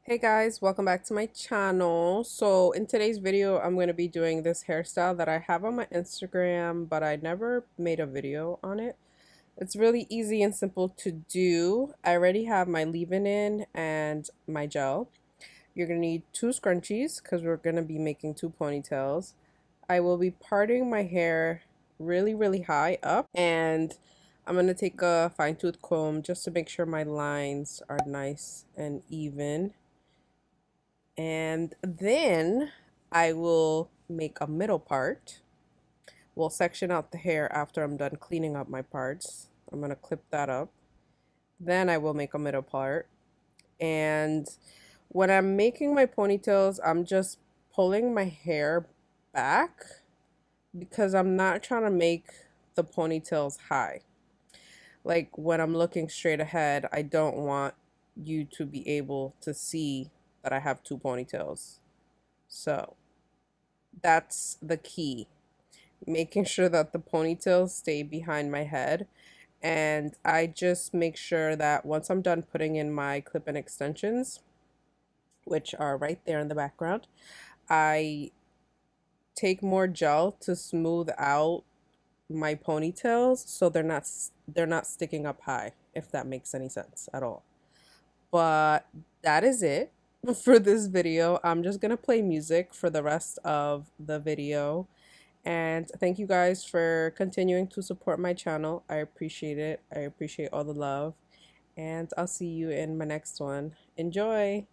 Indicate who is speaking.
Speaker 1: Hey guys, welcome back to my channel. So in today's video, I'm going to be doing this hairstyle that I have on my Instagram, but I never made a video on it. It's really easy and simple to do. I already have my leave-in in and my gel. You're going to need two scrunchies because we're going to be making two ponytails. I will be parting my hair really high up, and I'm going to take a fine-tooth comb just to make sure my lines are nice and even. And then I will make a middle part. We'll section out the hair after I'm done cleaning up my parts. I'm going to clip that up. Then I will make a middle part. And when I'm making my ponytails, I'm just pulling my hair back because I'm not trying to make the ponytails high. Like when I'm looking straight ahead, I don't want you to be able to see that I have two ponytails. So that's the key. Making sure that the ponytails stay behind my head. And I just make sure that once I'm done putting in my clip-in extensions, which are right there in the background, I take more gel to smooth out my ponytails so they're not sticking up high, if that makes any sense at all. But that is it for this video. I'm just gonna play music for the rest of the video. And thank you guys for continuing to support my channel. I appreciate it. I appreciate all the love. And I'll see you in my next one. Enjoy!